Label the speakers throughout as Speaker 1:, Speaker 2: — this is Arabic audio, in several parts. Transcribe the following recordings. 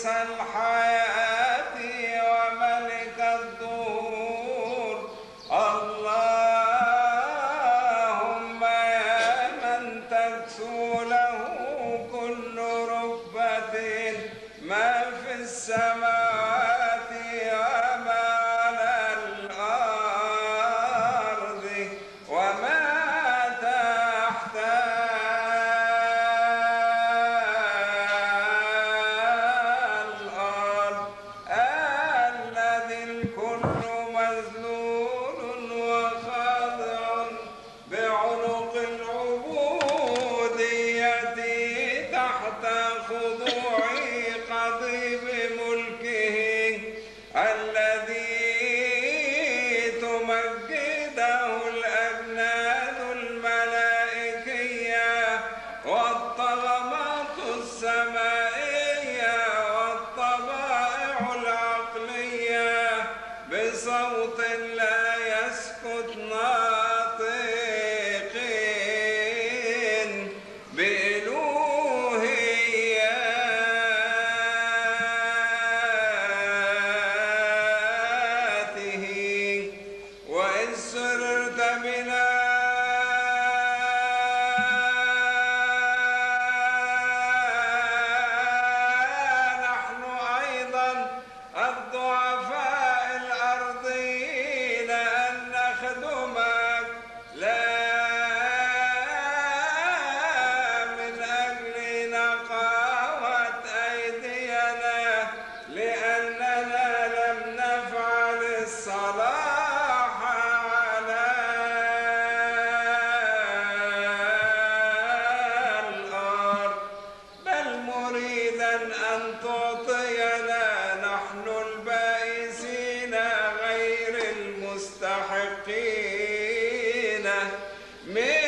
Speaker 1: رئيس الحياة وملك الدور. اللهم يا من تكسو له كل ركبة ما في السماوات وما على الأرض وما تحت الأرض، الذي الكل مذلول وخاضع بعنق العبودية تحت خضوع قضيب ملكه، الذي تمجده الأجناد الملائكية والطغمات السمائية والطبائع العقلية بصوت لا يسكت ناطقين بإلوهياته. وإن سررت بنا نحن أيضا الضعفاء الأرضيين أن نخدمك، لا من أجل نقاوة أيدينا لأننا لم نفعل الصلاح على الأرض، بل مريدا أن تعطينا نحن البائسين غير المستحقين من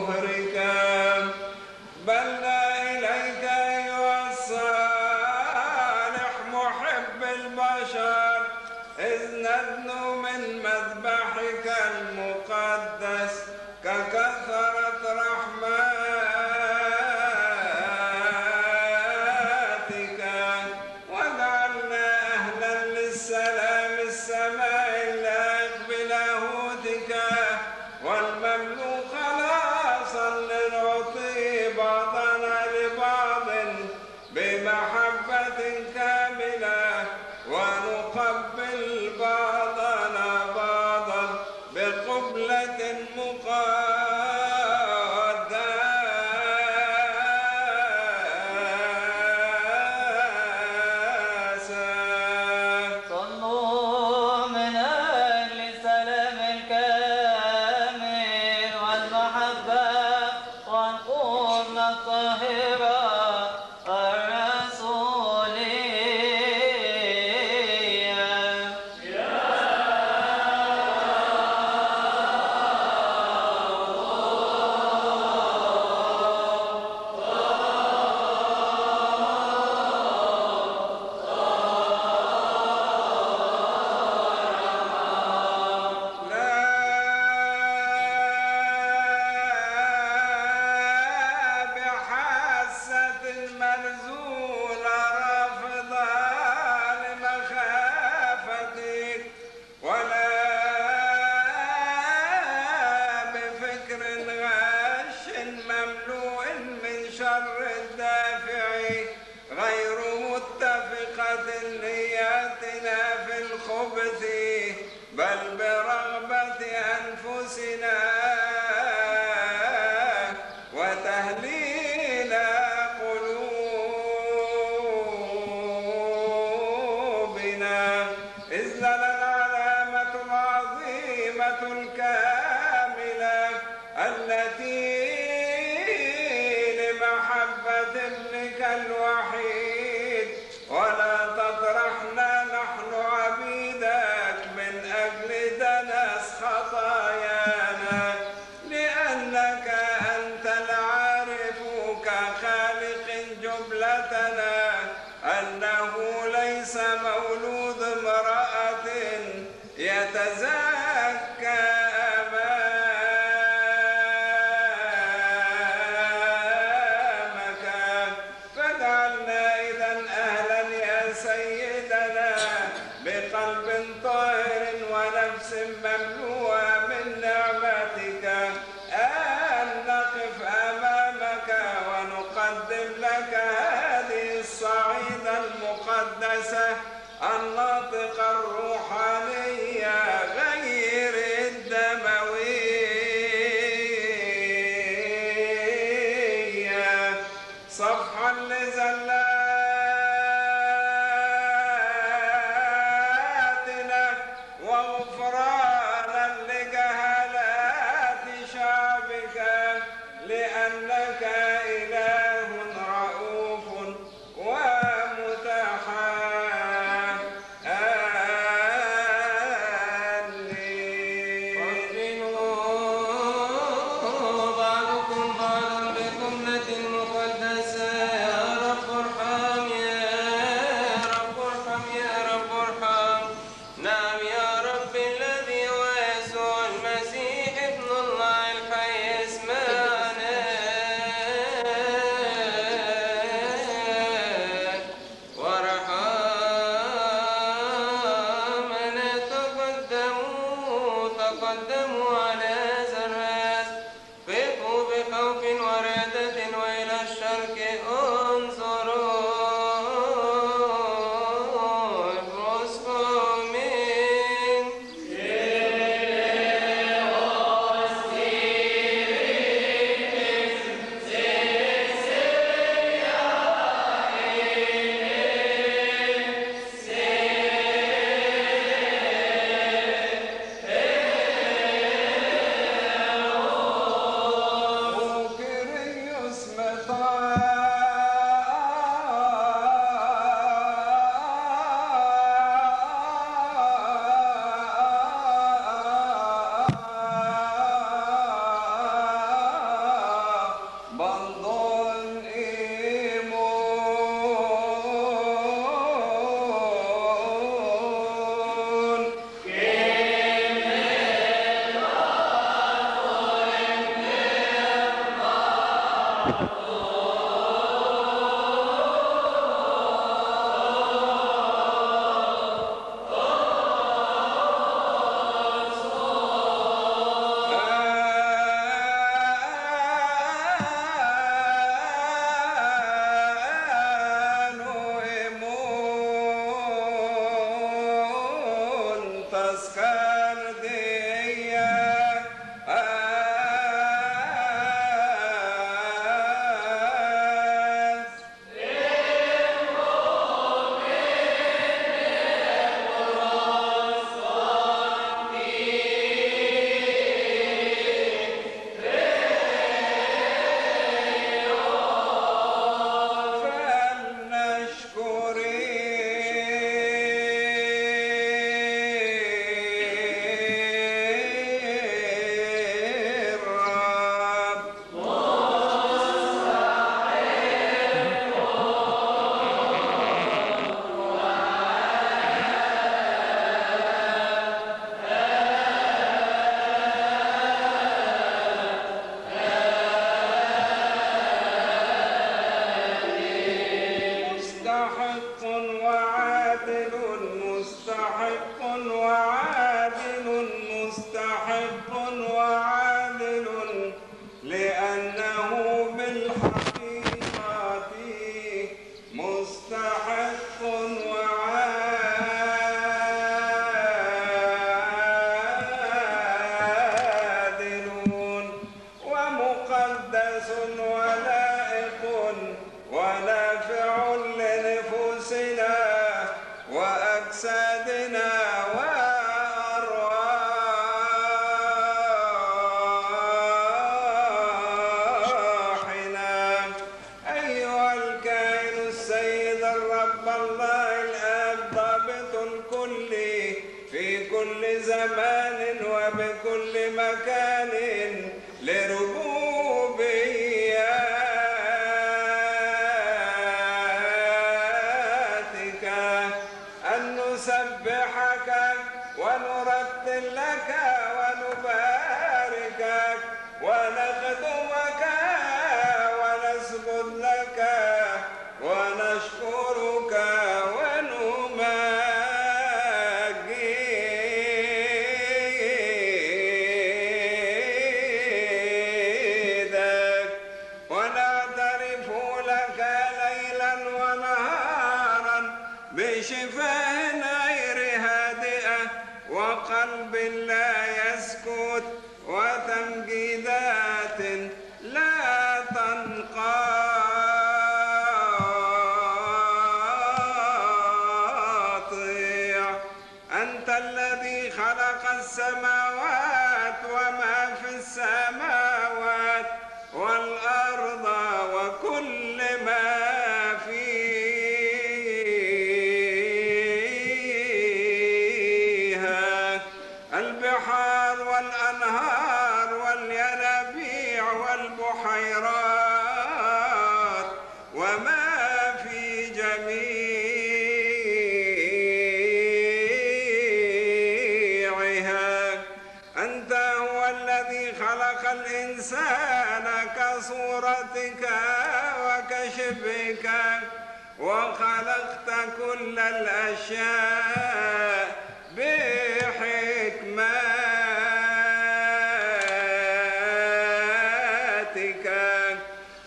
Speaker 1: طهرك، بلنا إليك أيها الصالح محب البشر، إذ ندنو من مذبحك المقدس ككثرة رحماتك، واجعلنا أهلا للسلام السماء اللائق بلاهوتك والمملوء خلاصا لنعطي بعضنا لبعض بمحبة كاملة ونقبل بعضنا بعضا بقبلة مقدسة.
Speaker 2: صلوا من أجل السلام الكامل والمحبة والقربة الطاهرة الرسولية.
Speaker 1: بحاسة المرزولة رافضة لمخافتك، ولا بفكر غاش مملوء من شر الدافع غير متفقة نياتنا في الخبث، بل برغبة أنفسنا وتهليل قلوبنا، إذ لنا العلامة العظيمة الكاملة التي لمحبة ابنك الوحيد، ولا تطرحنا نحن عبيدك من أجل دنس خطايانا، لأنك أنت العارف كخالق جملتنا أنه ليس مولود امرأة يتزكى أمامك مكان لربوبياتك، أن نسبحك ونرتل لك ونباركك ونخدمك ونسجد لك ونشكرك ونمجدك ونعترف لك ليلا ونهارا بشفاء غير هادئة وقلب لا يسكت وتمجيدات لا تنقطع. أنت الذي خلق السماوات وما في السماوات والأرض وكل ما فيها، البحار والأنهار والينابيع والبحيرات وما في جميعها. أنت هو الذي خلق الإنسان كصورتك وكشبهك، وخلقت كل الأشياء بحكمتك.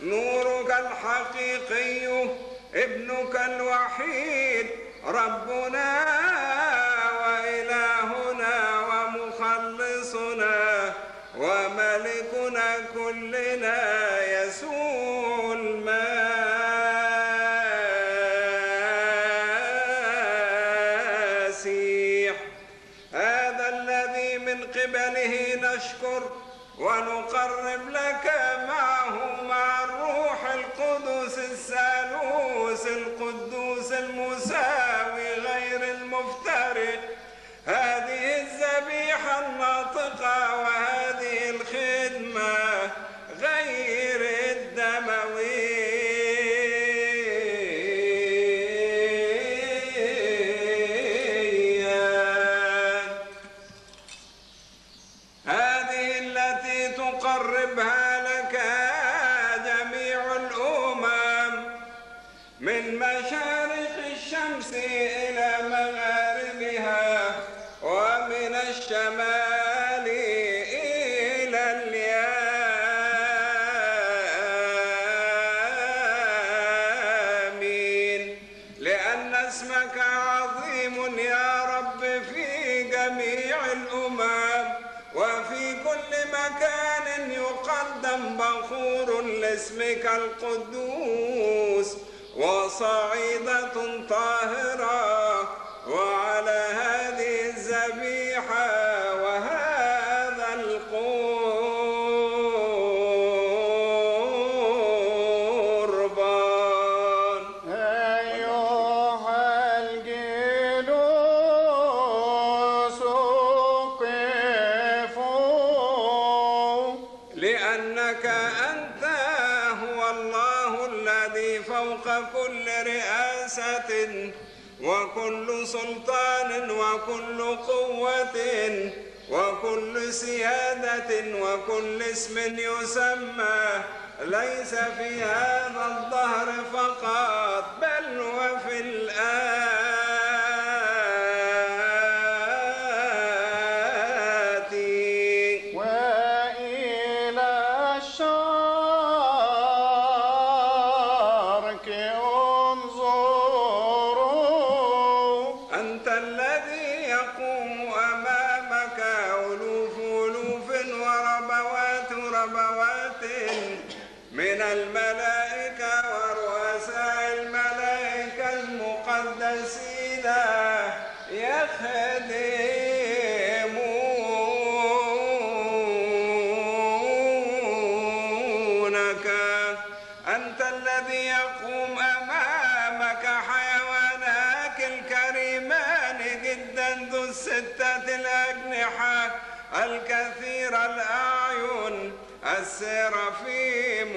Speaker 1: نورك الحقيقي ابنك الوحيد ربنا وإلهنا ومخلصنا وملكنا كلنا يسوع المسيح، هذا الذي من قبله نشكر ونقرب لك معه مع الروح القدس الثالوث القدوس المساوي غير المفترق هذه الذبيحة الناطقة وهذه الخدمة غير الدموية. هذه التي تقربها لك جميع الأمم من مشارق الشمس إلى مغاربها ومن الشمال إلى اليمين، لأن اسمك عظيم يا رب في جميع الأمم، وفي كل مكان يقدم بخور لاسمك القدوس وصعيدة طاهرة. وعلى هذه الذبيحة وهذا القربان
Speaker 3: أيها الجلوس قفوا،
Speaker 1: لأنك أنت هو الله الذي فوق كل رئاسة وكل سلطان وكل قوة وكل سيادة وكل اسم يسمى ليس في هذا الدهر فقط بل وفي الآتي.
Speaker 3: وإلى الشرق انظروا،
Speaker 1: أنت الذي يقوم أمامك ألوف وربوات من الملائكة ورؤساء الملائكة المقدسين يخدمونك. أنت الذي يقوم أمامك حيواناك الكريمان جدا ذو الستة الأجنحة الكثير الأعين السرافيم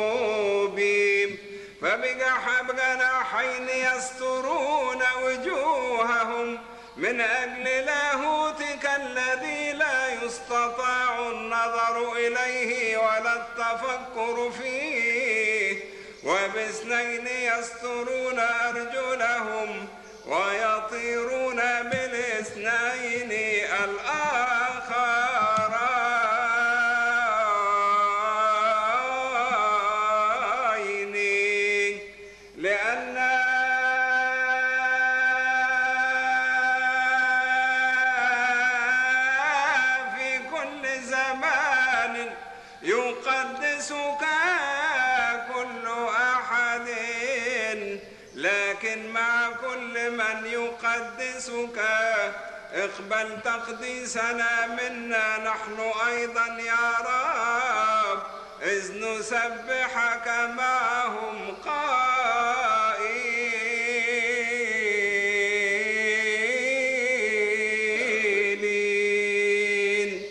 Speaker 1: والشيروبيم فبجحب جناحين يسترون وجوههم من أجل لاهوتك الذي لا يستطاع النظر إليه ولا التفكر فيه وباثنين يسترون أرجلهم ويطيرون بالاثنين الآخرين لأن في كل زمان يقدسك كل أحد لكن مع كل من يقدسك اقبل تقديسنا منا نحن أيضا يا رب إذ نسبحك معهم قائلين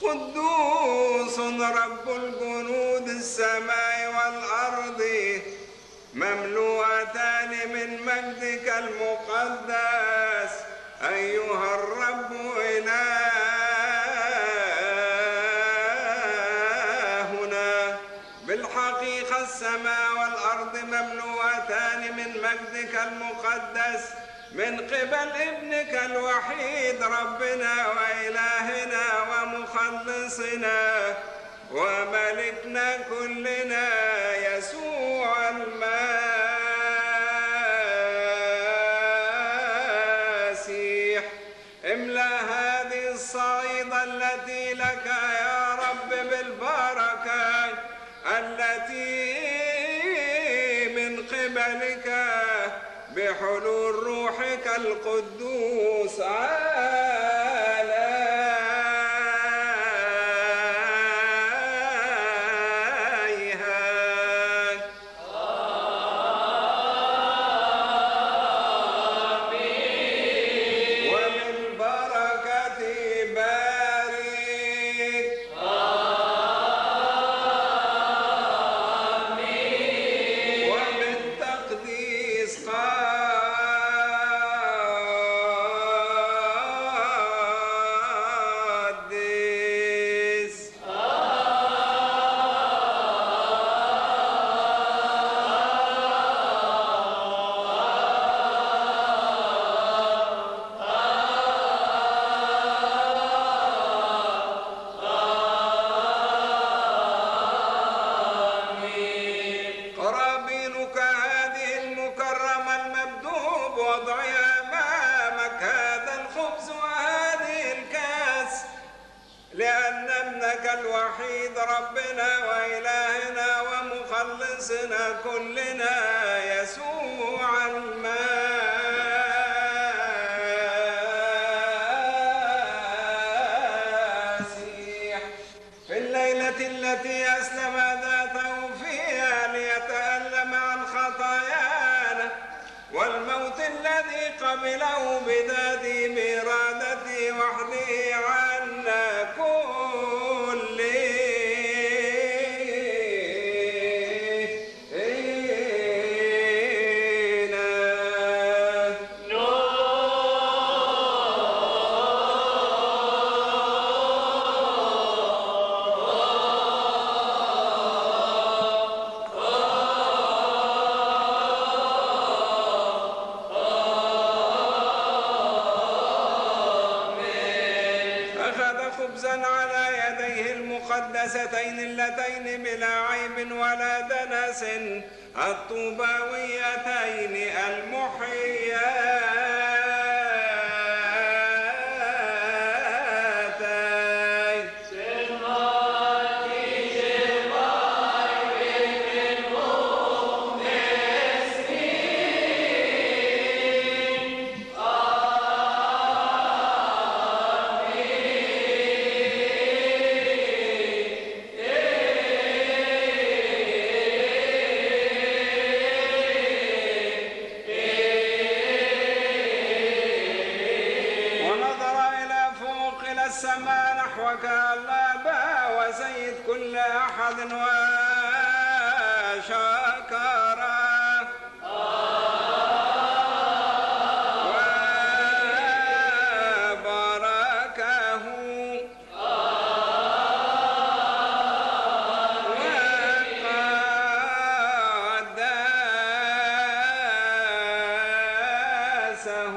Speaker 1: قدوس رب الجنود السماء والأرض مملوءتان من مجدك المقدس أيها الرب إلهنا بالحقيقة السماء والأرض مملوءتان من مجدك المقدس من قبل ابنك الوحيد ربنا وإلهنا ومخلصنا وملكنا كلنا يسوع المسيح املأ هذه الصعيدة التي لك يا رب بالبركة التي من قبلك بحلول روحك القدوس الخبز وهذه الكاس، لأن ابنك الوحيد ربنا وإلهنا ومخلصنا كلنا يسوع المسيح في الليلة التي أسلم ذاته فيها ليتألم عن خطايانا والموت الذي قبله بذاته بإرادته وحده عنا على يديه المقدستين اللتين بلا عيب ولا دنس الطوباويتين المحييتين السماء نحوك الله وسيد كل أحد وشكره وباركه وقدسه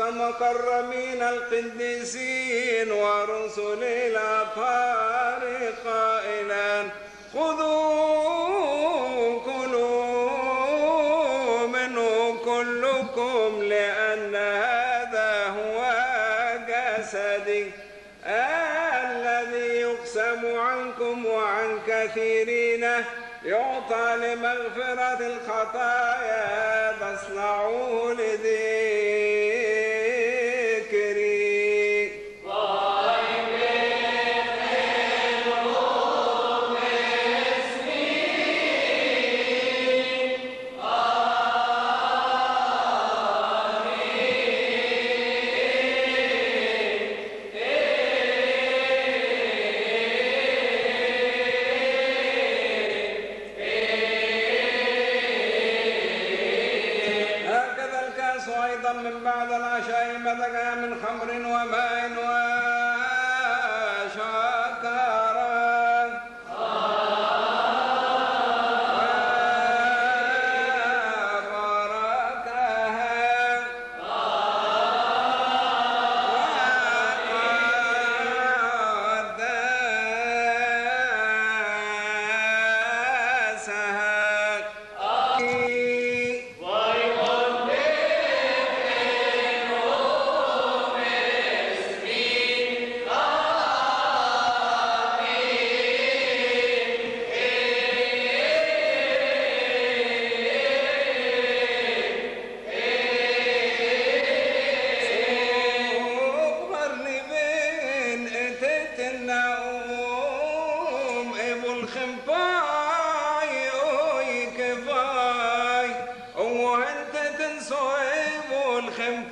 Speaker 1: مكرمين القديسين ورسل الأطهار قائلا خذوا كلوا منه كلكم لأن هذا هو جسدي الذي يقسم عنكم وعن كثيرين يعطى لمغفرة الخطايا فاصنعوه لذكري. أيضا من بعد العشاء مزجها من خمر وماء وشكرا
Speaker 2: وقدسها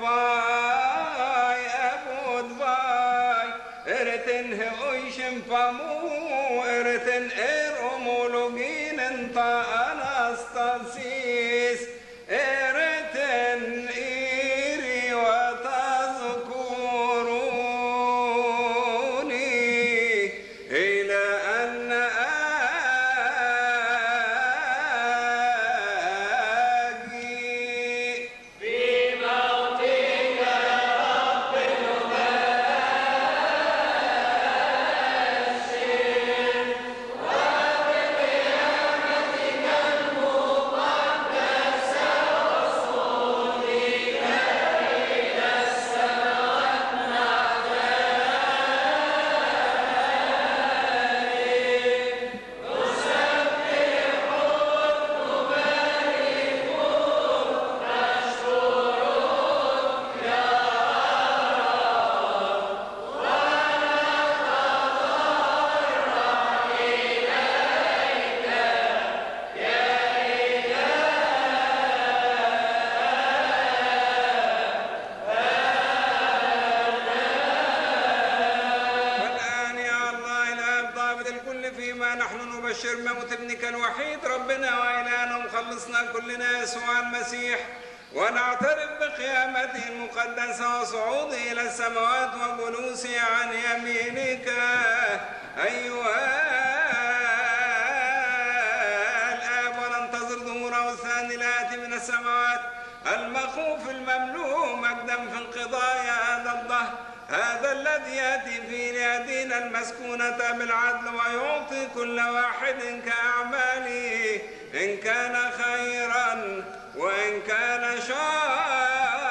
Speaker 1: fai abud vai erten heoishem famu erten homologin enta anastasis erten iri watazkuruni ila anna نبشر موت ابنك الوحيد ربنا وإلهنا ومخلصنا كلنا يسوع المسيح ونعترف بقيامته المقدسة وصعوده إلى السماوات وجلوسه عن يمينك أيها الآب وننتظر ظهوره الثاني الآتي من السماوات المخوف المملوء مجدا في انقضاء هذا الدهر هذا الذي يأتي في ليدينا المسكونة بالعدل ويعطي كل واحد كأعماله إن كان خيرا وإن كان شرا.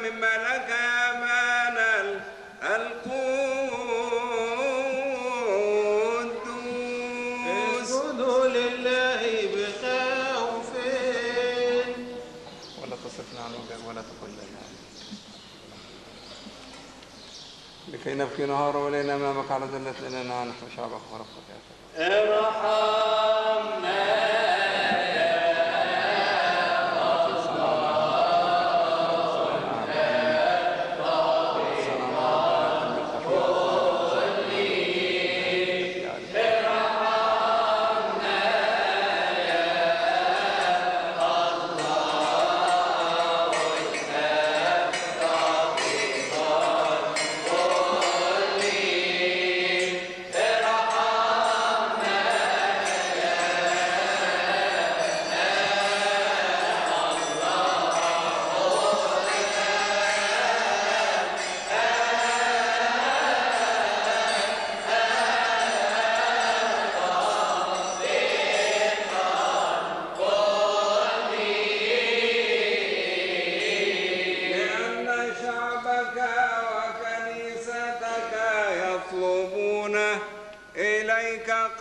Speaker 1: مما لك يا مان القدوس
Speaker 3: اسجدوا لله بخوف
Speaker 1: ولا تصفنا عنه ولا تقل لنا لكي نبكي نهار ولينا امامك على ذلة لنا نحن شعبك ورفقك
Speaker 3: ارحمنا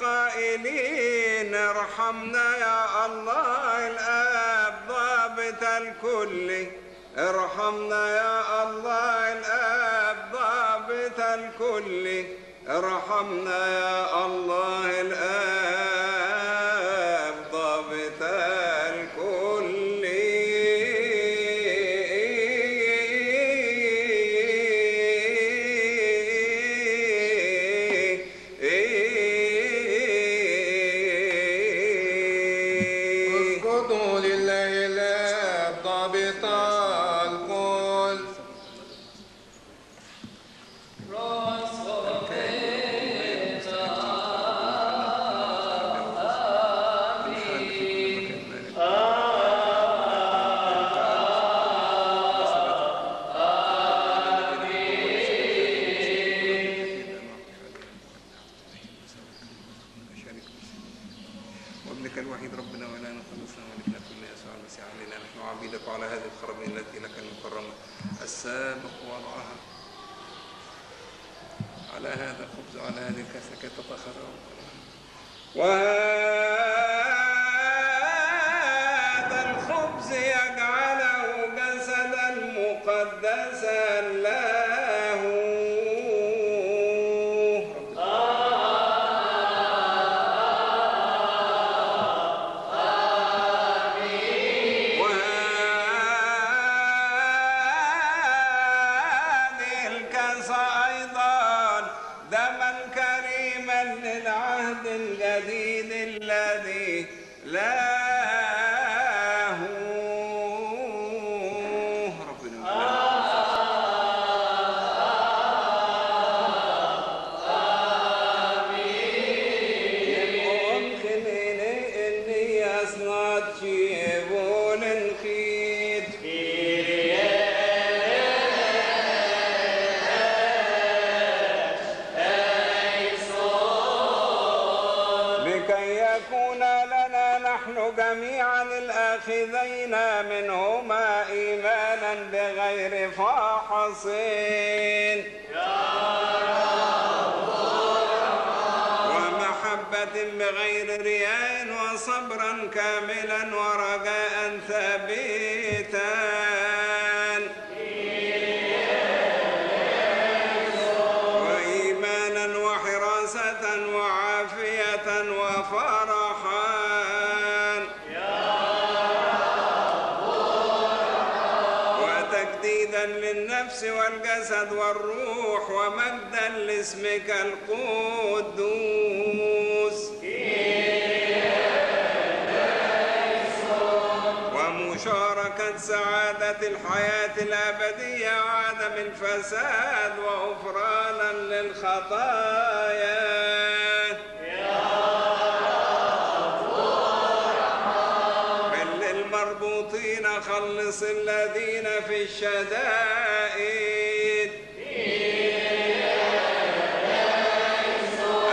Speaker 1: قائلين ارحمنا يا الله الآب ضابط الكل ارحمنا يا الله الآب ضابط الكل ارحمنا يا الله الآب ضابط الكل بابنك الوحيد ربنا ولا نخلصنا ولكنا كل يسوع المسيح علينا نحن عبيدك على هذه الخرابين التي لك المكرمة السابق وضعها على هذا الخبز وعلى هذه الكاسة كي تتخرج وهذا الخبز يجعله جسدا مقدسا له الجديد الذي له ربنا آمين خليني إني أصنع شيبون خير نحن جميعا الآخذين منهما إيمانا بغير فاحصين ومحبة بغير رياء وصبرا كاملا ورجاء ثابتا وإيمانا وحراسة وعافية وفرحا للنفس والجسد والروح ومجدا لاسمك القدوس ومشاركة سعادة الحياة الأبدية وعدم الفساد وغفرانا للخطايا خلص الذين في الشدائد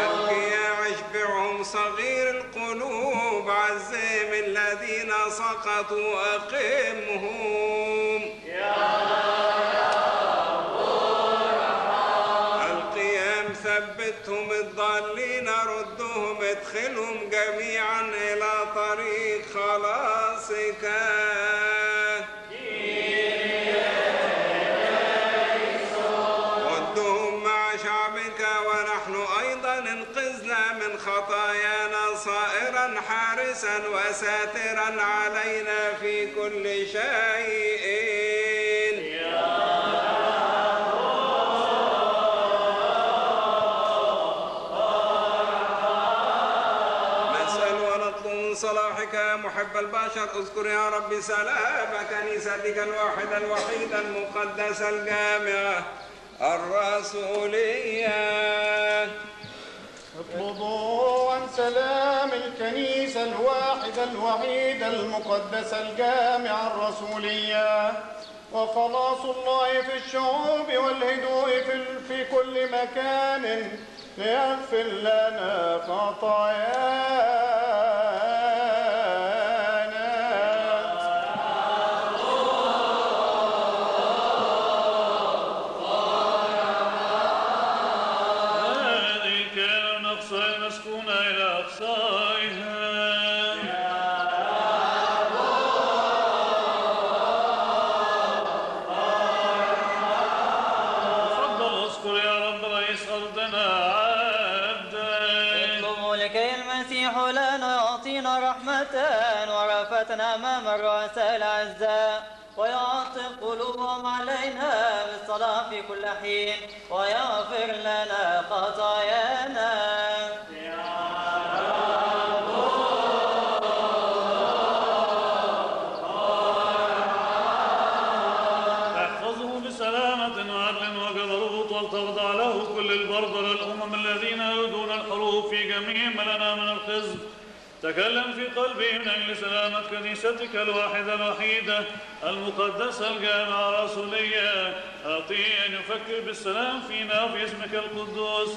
Speaker 1: القيا اشبعهم صغير القلوب عزهم الذين سقطوا أقمهم القيام ثبتهم الضالين ردهم ادخلهم جميعا إلى طريق خلاصك من خطايانا صائرا حارسا وساترا علينا في كل شيء نسأل ونطلب من صلاحك يا محب البشر اذكر يا رب سلام كنيستك الواحدة الوحيدة المقدسة الجامعة الرسولية
Speaker 3: اطلبوا عن سلام الكنيسة الواحدة الوحيدة المقدسة الجامعة الرسولية وخلاص الله في الشعوب والهدوء في كل مكان ليغفر لنا خطايانا.
Speaker 2: ورأفتنا أمام الرؤساء الأعزاء ويعطف قلوبهم علينا بالصلاة في كل حين ويغفر لنا خطايانا.
Speaker 4: احفظه بسلامة وعدل وجبروت ولتخضع له كل البربر الأمم الذين يردون الحروف في جميع ملنا من الخزي تكلم في قلبي من أجل سلامة كنيستك الواحدة الوحيدة المقدسة الجامعة الرسولية. أعطيه أن يفكر بالسلام فينا وفي اسمك القدوس،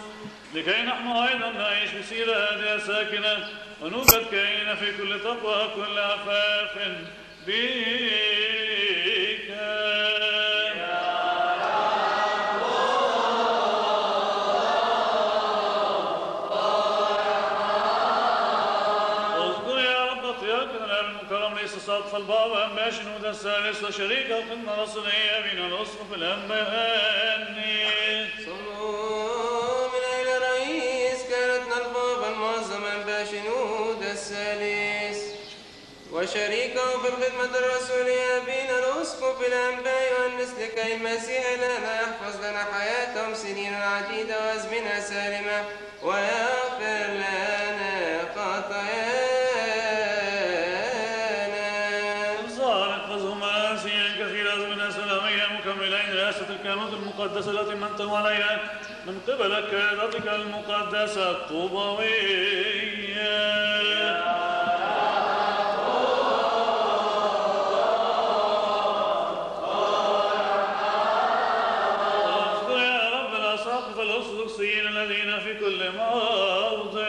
Speaker 4: لكي نحن أيضا نعيش بسيرة هادئة ساكنة ونوجد كائنة في كل تقوى كل عفاف بك. صادف البابا أنبا شنود الثالث وشريك الخدمة الرسولية من الأسقف الأنباني.
Speaker 1: صلوا من أجل رئيس كانتنا البابا المعظم أنبا شنود الثالث وشريكه في الخدمة الرسولية بين الأسقف الأنبا يؤنس لكي المسيح لنا يحفظ لنا حياتهم سنين عديدة وأزمنة سالمة ويغفر لنا خطايانا.
Speaker 4: مكملين رئاسة الكهنوت المقدسة التي منتم عليها من قبل كيادتك المقدسة الطوبوية. واذكر يا رب الأساقفة الأرثوذكسيين الذين في كل موضع.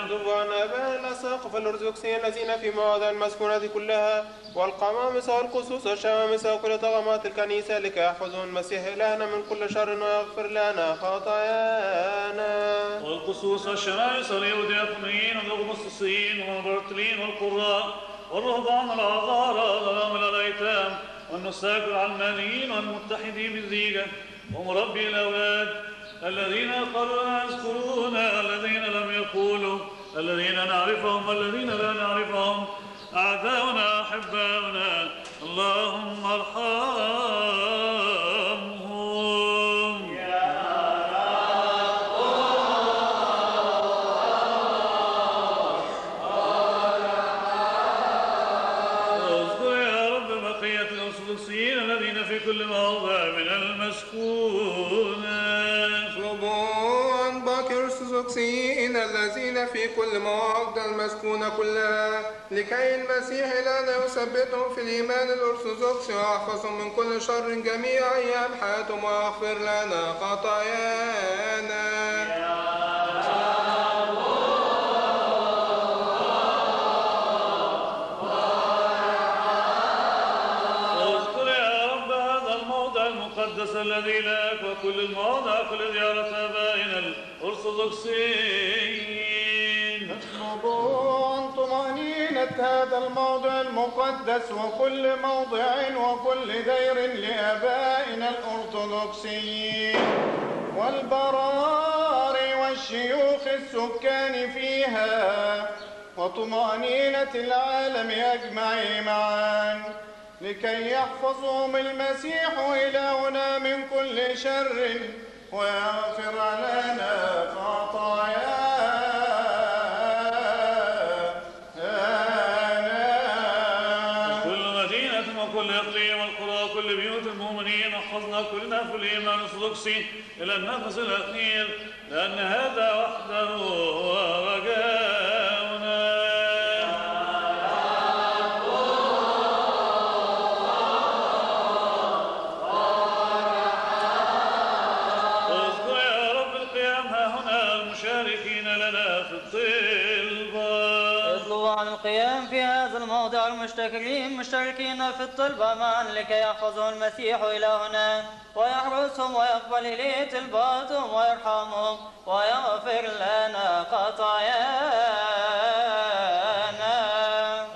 Speaker 5: اكتب عن آباء الأساقفة الأرثوذكسيين الذين في مواضع المسكونة كلها والقمامسة والقصوص والشمامسة وكل طغمات الكنيسة لكي يحفظون المسيح إلهنا من كل شر ويغفر لنا خطايانا.
Speaker 4: والقصوص والشمامسة واليهوديين والأغسطسيين والمبرتلين والقراء والرهبان والعذارى والأرامل الأيتام والنساك والعلمانيين والمتحدين بالزيجة ومربي الأولاد الذين قالوا لا يذكرون الذين لم يقولوا الذين نعرفهم والذين لا نعرفهم أعداؤنا أحباؤنا اللهم ارحمهم. يا اذكر يا رب بقية الأرثوذكسيين الذين في كل موضع من المسكونة.
Speaker 5: الأرثوذكسيين الذين في كل مواضع المسكونة كلها لكي المسيح لنا يثبتهم في الإيمان الأرثوذكسي ويحفظهم من كل شر جميع أيام حياتهم ويغفر لنا خطايانا.
Speaker 4: واذكر يا رب هذا الموضع المقدس الذي لك وكل المواضع كل زيارة آبائنا الأرثوذكسيين.
Speaker 3: اطلبوا عن طمأنينة هذا الموضع المقدس وكل موضع وكل دير لآبائنا الأرثوذكسيين والبراري والشيوخ السكان فيها وطمأنينة العالم أجمع معا لكي يحفظهم المسيح إلهنا من كل شر ويغفر لنا خطايانا.
Speaker 4: كل مدينة وكل إقليم والقرى وكل بيوت المؤمنين احفظنا كلنا في الإيمان الأرثوذكسي إلى النفس الأخير لأن هذا وحده هو رجاؤنا.
Speaker 2: القيام في هذا الموضع مشتركين في الطلبة معا لكي يحفظوا المسيح إلهنا ويحرسهم ويقبل إليه طلباتهم ويرحمهم ويغفر لنا خطايانا.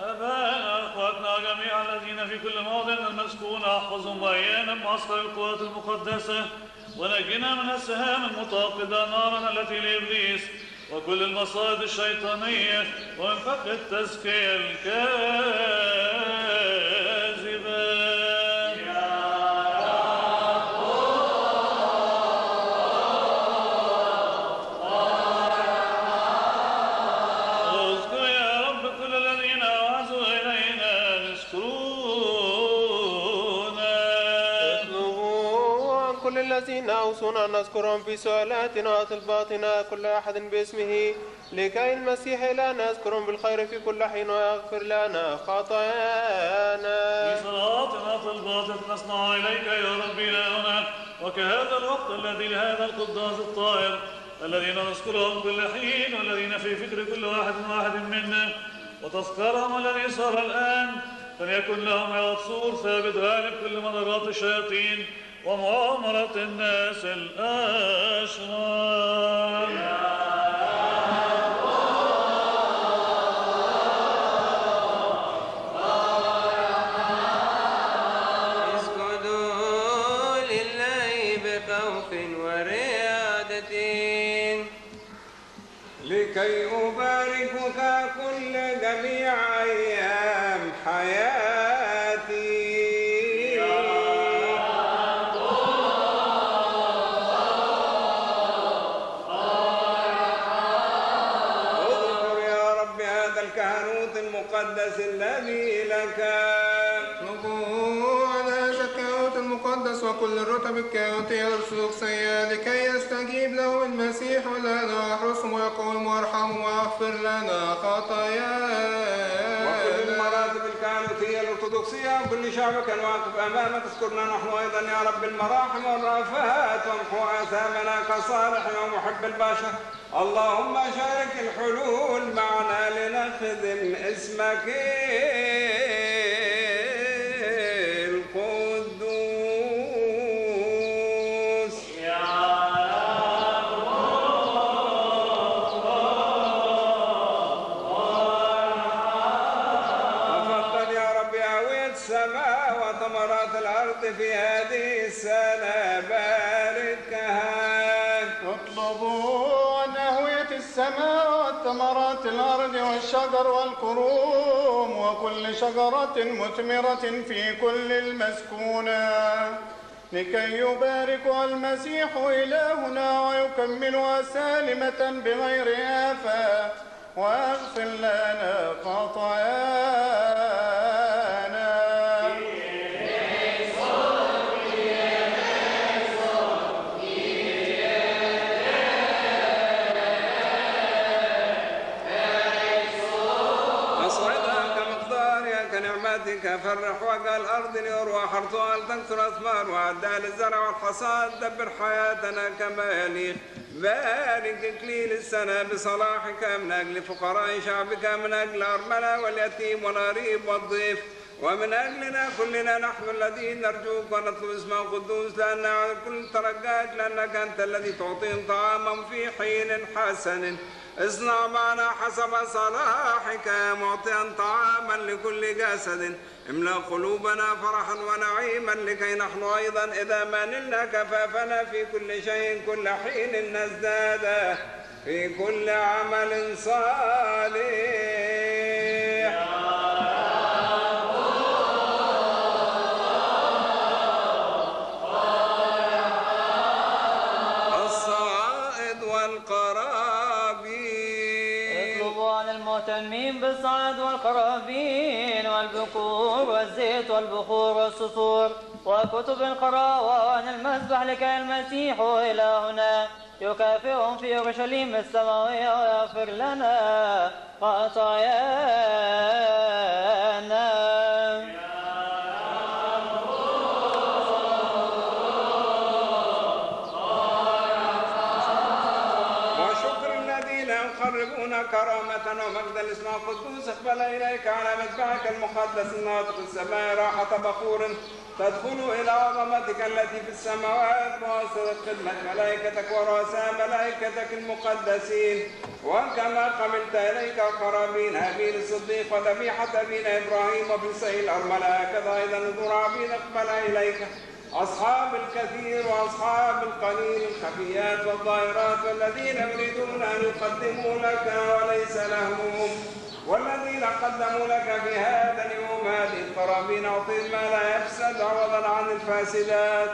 Speaker 4: أبانا أخواتنا جميعا الذين في كل موضع المسكون احفظهم وإيانا بمعسكر القوات المقدسة ونجنا من السهام المتوقدة نارا التي لإبليس وكل المصائد الشيطانية ومن فقه التزكية الكاذبة. واذكر يا رب كل الذين أوعزوا إلينا نذكرونا.
Speaker 5: اطلبوا عن كل الذين أوصونا أن نذكرهم في سؤالاتنا وطلباتنا كل أحد باسمه
Speaker 6: لكي المسيح إلهنا يذكرهم بالخير في كل حين ويغفر لنا خطايانا.
Speaker 4: في صلاتنا طلبات نصنع إليك يا رب إلهنا، وكهذا الوقت الذي لهذا القداس الطاهر الذين نذكرهم كل حين والذين في فكر كل واحد منا وتذكرهم الذي صار الآن، فليكن لهم عوض سور ثابت غالب كل مضرات الشياطين ومؤامرة الناس الأشرار.
Speaker 1: لكي أباركك كل جميع أيام حياتي. اذكر يا رب هذا الكهنوت المقدس الذي لك.
Speaker 5: اطلبوا على هذا الكهنوت المقدس وكل الرتب الكهنوتية الأرثوذكسية لكي يستجيب له المسيح لنا ويحرسهم ويقوم ويرحمهم ويغفر لنا خطايانا.
Speaker 1: وكل المراتب الكهنوتية الأرثوذكسية وكل شعبك الواقف أمامك اذكرنا نحن أيضا يا رب المراحم والرأفات وامحو آثامنا كصالح ومحب البشر. اللهم شارك الحلول معنا لنخدم اسمك في هذه السنة باركها.
Speaker 3: اطلبوا عن أهوية السماء والثمرات الأرض والشجر والكروم وكل شجرة مثمرة في كل المسكونة لكي يباركها المسيح إلهنا ويكملها سالمة بغير آفة ويغفر لنا خطايانا.
Speaker 1: فرح وجه الأرض ليروى حرثها لتكثر أثمار وعدها للزرع والحصاد. دبر حياتنا كما يليق. بارك إكليل السنة بصلاحك من أجل فقراء شعبك، من أجل أرملة واليتيم والغريب والضيف، ومن أجلنا كلنا نحن الذين نرجوك ونطلب اسمه القدوس، لأن على كل ترجاك لأنك أنت الذي تعطيهم طعاما في حين حسن. اصنع معنا حسب صلاحك معطيا طعاما لكل جسد. املأ قلوبنا فرحا ونعيما لكي نحن أيضا إذا ما نلنا كفافنا في كل شيء كل حين نزداد في كل عمل صالح.
Speaker 2: المهتمين بالصعد والقرابين والبكور والزيت والبخور والسطور وكتب القراوان المسبح لكي المسيح إلهنا يكافئهم في أورشليم السماوية ويغفر لنا خطايانا.
Speaker 1: كرامة ومجدا لاسمه القدوس. اقبل إليك على مذبحك المقدس الناطق السماء راحة بخور تدخل إلى عظمتك التي في السماوات بواسطة خدمة ملائكتك ورؤساء ملائكتك المقدسين. وكما قبلت إليك قرابين هابيل الصديق وذبيحة أبينا إبراهيم وفي سيل الأرملة، هكذا أيضا نذور عبيد اقبل إليك أصحاب الكثير وأصحاب القليل الخفيات والظاهرات والذين يريدون أن يقدموا لك وليس لهم، والذين قدموا لك في هذا اليوم هذه القرابين أعطيهم ما لا يفسد عوضا عن الفاسدات،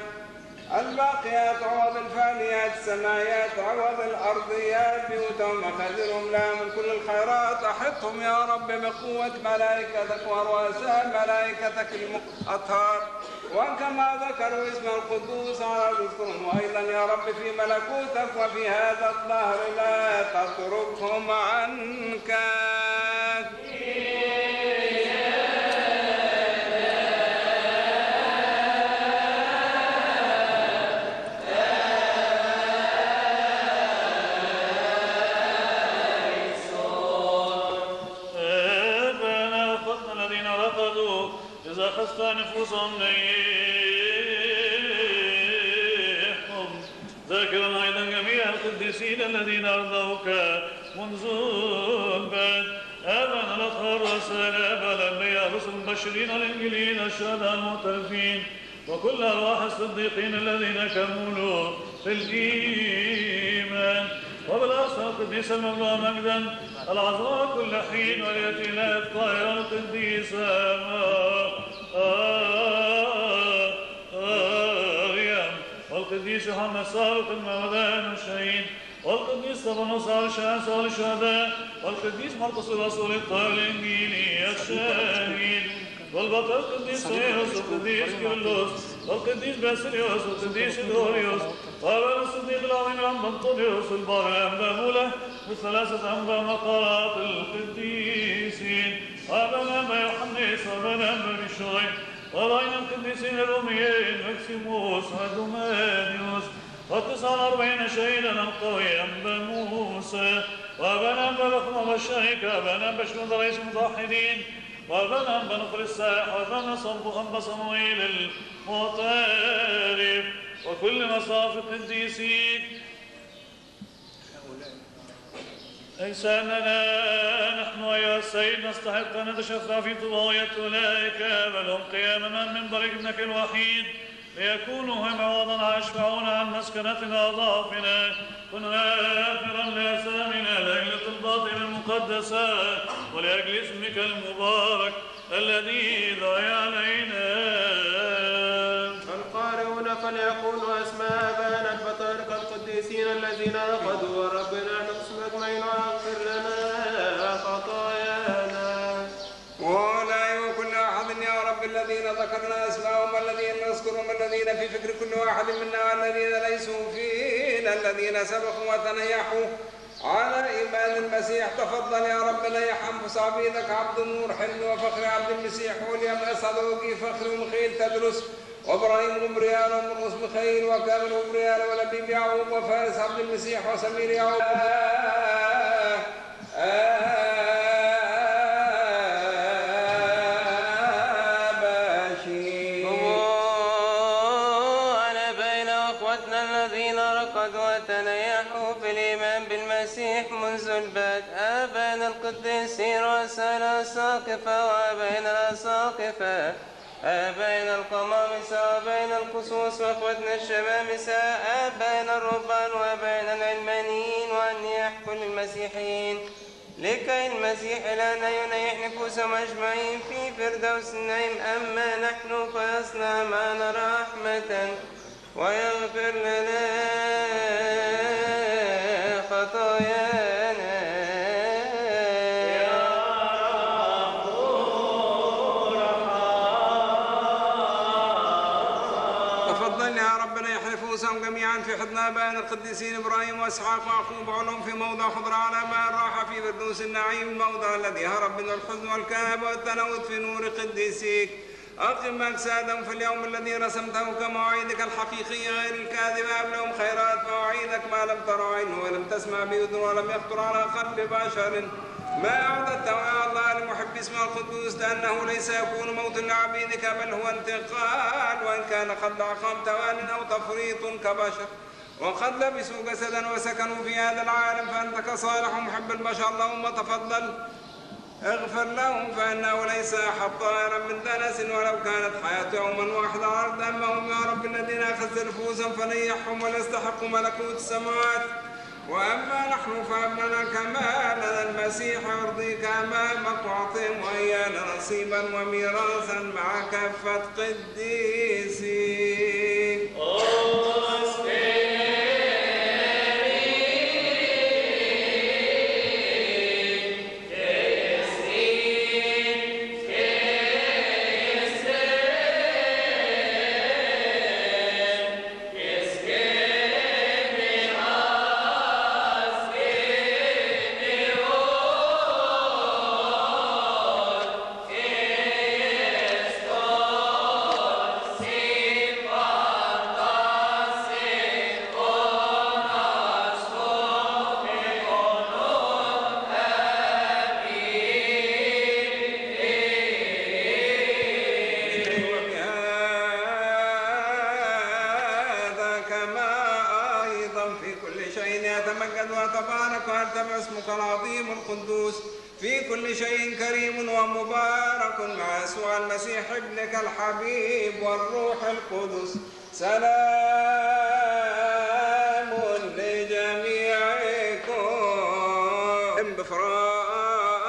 Speaker 1: الباقيات عوض الفانيات، السمايات عوض الأرضيات، بيوتهم وخزنهم لها من كل الخيرات. أحطهم يا رب بقوة ملائكتك ورؤساء ملائكتك الأطهار وكما ذكروا اسم القدوس على ذكرهم أيضا يا رب في ملكوتك وفي هذا الدهر لا تتركهم عنك.
Speaker 4: إذا أخذت نفوسهم نيحهم ذاكرا أيضا جميع القديسين الذين أرضوك منذ البدء آبانا الأطهار والسلام الأنبياء الرسل المبشرين الإنجيليين الشهداء المعترفين وكل أرواح الصديقين الذين كملوا في الإيمان وبالأرسل القديسة المملوءة مجدا العذراء كل حين والتي لا الطاهرة القديسة مريم والقديس يوحنا السابق المعمدان الشهيد والقديس طبرانوس الشمس والشهداء والقديس مرقس الرسول الطاهر الإنجيلي الشهيد والبطل القديس سيروس والقديس كيرلس والقديس باسيليوس والقديس دوريوس وابن الصديق العظيم الأنبا أنطونيوس والبار الأنبا مولا والثلاثة أنبا مقارات القديسين وابن الأنبا يوحنيس وابن الأنبا بشوي وبين القديسين الروميين مكسيموس ودومانيوس و49 شهيدا القوي أنبا موسى وابن الأنبا لخمة والشهيك وابن الأنبا شمد رئيس المتوحدين وابن أنبا نقر الساح وابن صنبو أنبا صمويل المعترف وكل مصاف القديسين ليس أننا نحن أيها السيد نستحق أن نتشفع في طواية أولئك بل هم قياما من منبرك ابنك الوحيد ليكونوا هم عوضا يشفعون عن مسكنة أضعافنا كن غافرا لأسامنا لأجل طلباتنا المقدسة ولأجل اسمك المبارك الذي دعي علينا.
Speaker 6: القارئون فليقولوا أسماء آبائنا البطاركة القديسين الذين رقدوا وربنا نقسم أجمعين واغفر لنا خطايانا.
Speaker 1: ولا يكن أحد يا رب الذين ذكرنا أسماءهم الذين نذكرهم الذين في فكر كل واحد منا والذين ليسوا فينا الذين سبقوا وتنيحوا على إيمان المسيح تفضل يا رب نيح أنفس عبيدك عبد النور حلم وفخر عبد المسيح وليم أسعد وجي فخر ومخيل تدرس وإبراهيم ومريان ومرقس مخيل وكامل ومريان ولبيب يعقوب وفارس عبد المسيح وسمير يعقوب
Speaker 6: منذ البدء آبائنا القديسين رؤساء الأساقفة وآبائنا الأساقفة آبائنا القمامسة وآبائنا القصوص وأخوتنا الشمامسة آبائنا الرهبان وآبائنا العلمانيين وأنياح كل المسيحيين لكي المسيح لنا ينيح نفوسهم أجمعين في فردوس النعيم أما نحن فيصنع معنا رحمة ويغفر لنا خطايانا يا رب
Speaker 1: تفضل يا ربنا يحلف نفوسهم جميعا في حضن آبائنا القديسين إبراهيم وإسحاق ويعقوب وعلهم في موضع خضر على ماء الراحة في فردوس النعيم الموضع الذي هرب من الحزن والكآبة والتنوت في نور قديسيك أقم أجسادهم في اليوم الذي رسمته كمواعيدك الحقيقية غير الكاذبة أبلهم خيرات مواعيدك ما لم تر عين ولم تسمع بأذن ولم يخطر على قلب بشر ما أعددته يا الله لمحب اسمه القدوس لأنه ليس يكون موت لعبيدك بل هو انتقال وإن كان قد عقام توان أو تفريط كبشر وقد لبسوا جسدا وسكنوا في هذا العالم فأنت كصالح محب البشر اللهم تفضل اغفر لهم فإنه ليس أحد طائرا من دنس ولو كانت حياة يوما واحدا على دمهم يا رب الذين أخذت نفوسهم فنيحهم ولاستحقوا ملكوت السماوات وأما نحن فأبلنا كما لنا المسيح يرضيك أمامك واعطهم وإيانا نصيبا وميراثا مع كافة قديسين. العظيم القدوس في كل شيء كريم ومبارك مع يسوع المسيح ابنك الحبيب والروح القدس. سلام لجميعكم بفران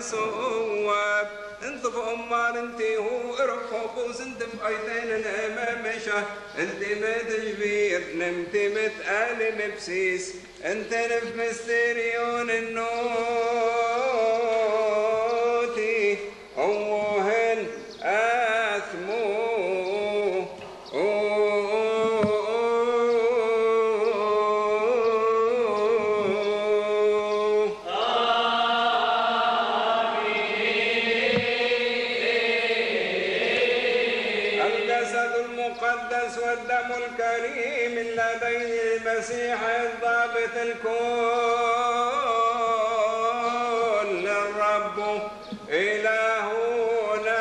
Speaker 1: سواب انت فأمار انت هو ارفقوس انت في ايتين الامامشة انت متجبير نمت متألم بسيس انت نف مستريون النوتي اوهن اثمو والدم الكريم الذين المسيح الضابط الكل الرب إلهنا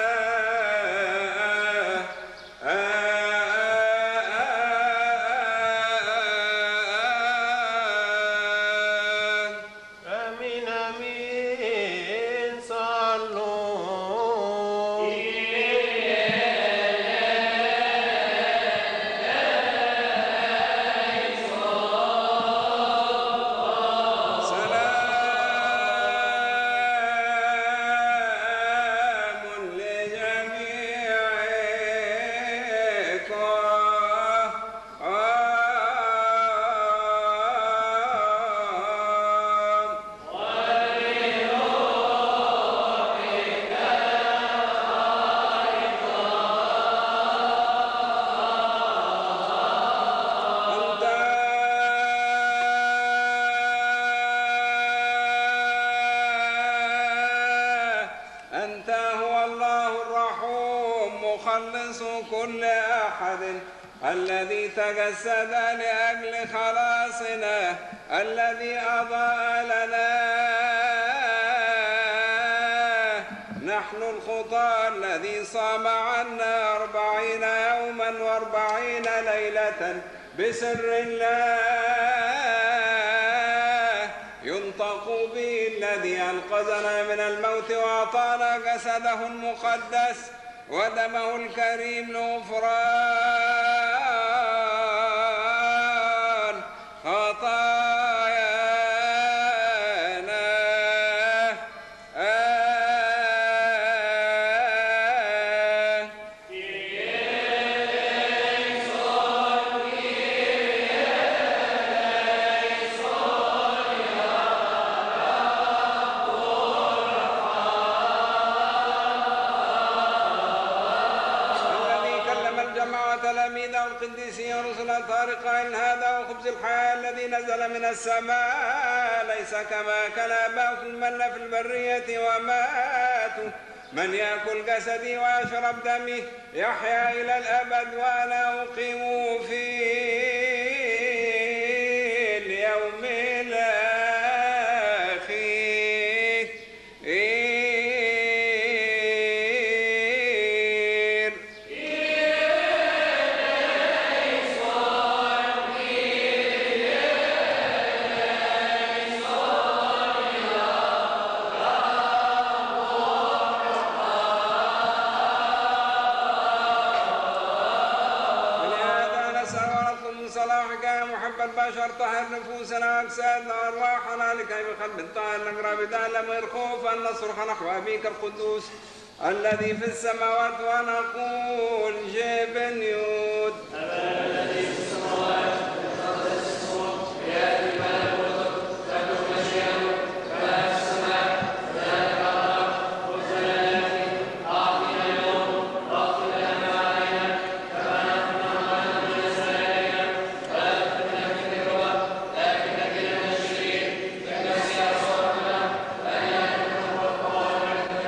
Speaker 6: آمين آمين صلوا
Speaker 1: أنت هو الله الرحوم مخلص كل أحد الذي تجسد لأجل خلاصنا الذي أضاء لنا نحن الخطاة الذي صام عنا 40 يوما و40 ليلة بسر الله ينطق به الذي أنقذنا من الموت وأعطانا جسده المقدس ودمه الكريم لغفران خطايانا. تلاميذه القديسين رسلا طارقا إن هذا وخبز الحياة الذي نزل من السماء ليس كما كان آباؤكم المن في البرية وماتوا من يأكل جسدي ويشرب دمي يحيا إلى الأبد وأنا أقيم في اليوم الآخر. البشر طهر نفوسنا واجسادنا وارواحنا لكي بقلب طاهر نقرا بدعم الخوف ان نصرخ نحو ابيك القدوس الذي في السماوات ونقول جبن يود
Speaker 7: الذي في السماوات تقدس اسمك ياتي ملكوتك تكن مشيئتك كما في السماء كذلك على الارض خبزنا الذي اعطنا اليوم واغفر لنا ما علينا كما نحن نغفر لمن اساء ولا تدخلنا في تجربه لكن نجنا من الشرير فانك يا ربنا ان يكون هو القوه والمجد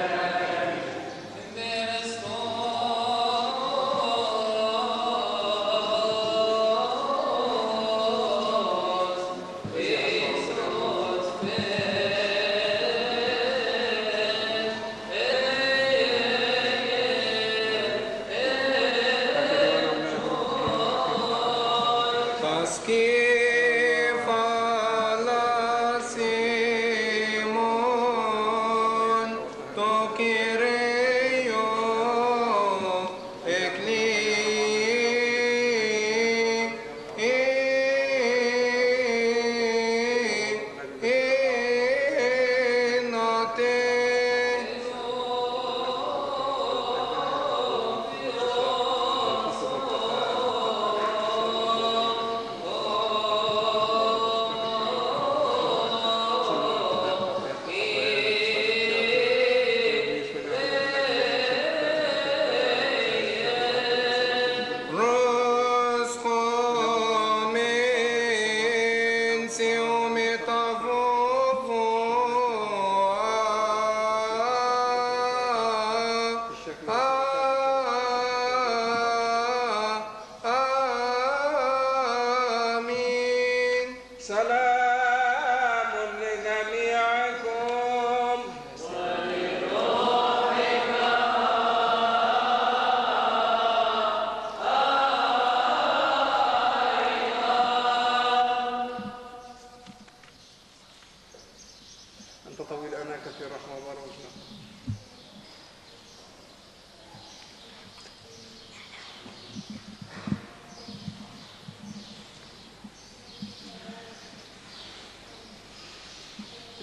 Speaker 5: Kyrio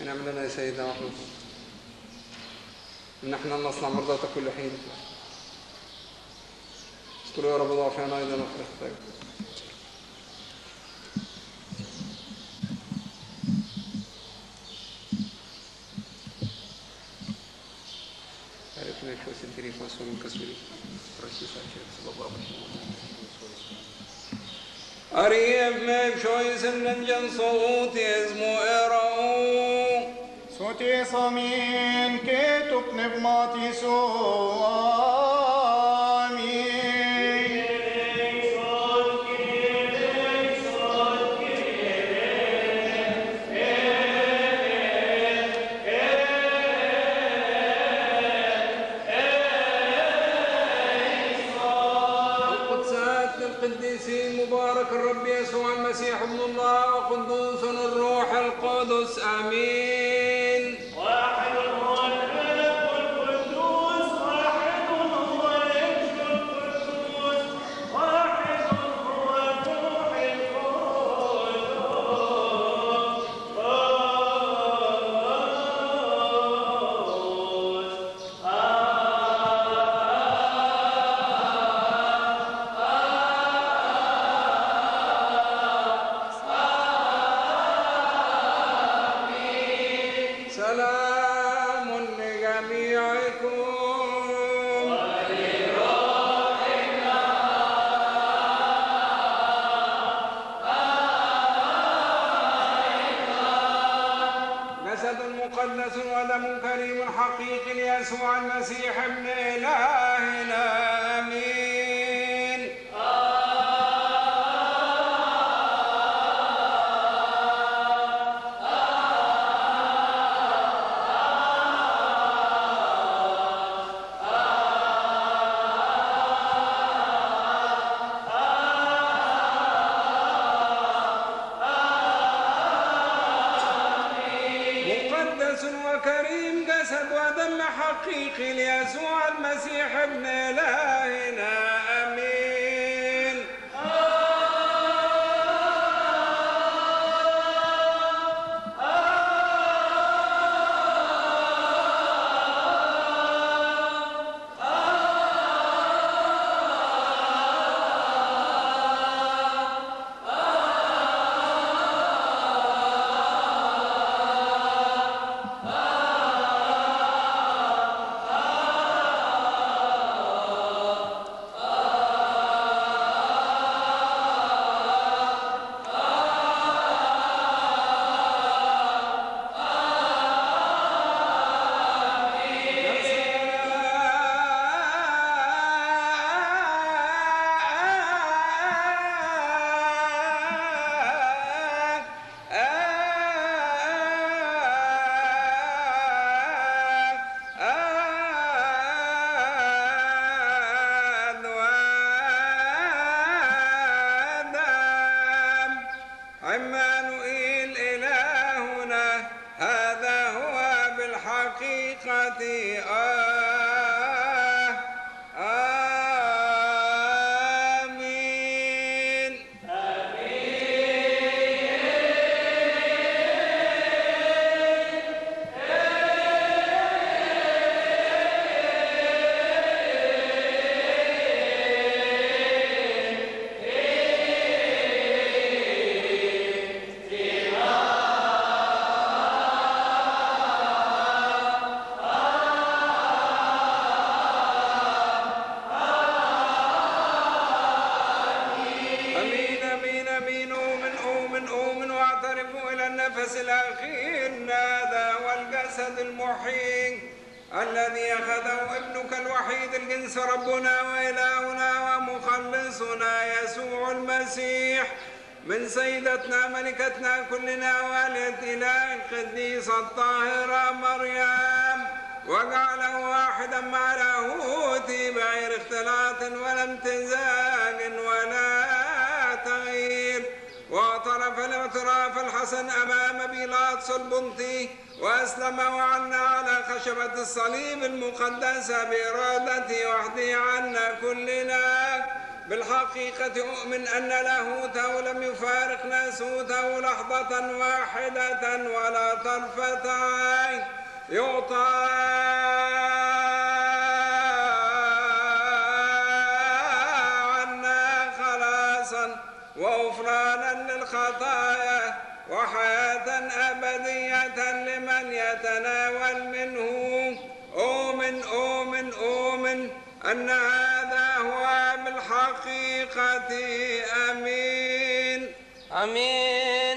Speaker 5: نعم لنا يا سيدنا محمود إن احنا نصنع مرضاة كل حين. اذكروا يا رب ضعفنا أيضا وفي الخطايا. عرفنا شو سنتري فاسو من كسبري رشيد سبب
Speaker 1: أريف ميب شوي سننجن صوتي اسمه إيراو
Speaker 3: صوتي صمين كتب نبماتي سو آمين.
Speaker 1: القديسين مبارك الرب يسوع المسيح ابن الله وقدوس الروح القدس آمين.
Speaker 4: واحد هو الآب القدوس، واحد هو الابن القدوس، واحد هو الروح
Speaker 1: سلام لجميعكم
Speaker 7: ولروحك
Speaker 1: جسد مقدس ودم كريم حقيقي ليسوع المسيح ابن إلهنا آمين. وكريم جسد ودم حقيقي ليسوع المسيح ابن إلهنا آمين. بالحقيقة آمين. النفس الأخير هذا والجسد المحيي الذي أخذه ابنك الوحيد الجنس ربنا وإلهنا ومخلصنا يسوع المسيح من سيدتنا ملكتنا كلنا والدة إله القديسة الطاهرة مريم، وجعله واحدا مع لاهوته بغير اختلاط ولا امتزاج ولا تغيير، واعترف الاعتراف الحسن أمام بيلاطس البنطي وأسلمه عنا على خشبة الصليب المقدسة بإرادته وحده عنا كلنا. بالحقيقة أؤمن أن لاهوته لم يفارق ناسوته لحظة واحدة ولا طرفة عين، يعطى عنا خلاصا وغفرانا للخطايا وحياة أبدية لمن يتناول منه. أؤمن أن هذا هو بالحقيقة. آمين.
Speaker 6: آمين.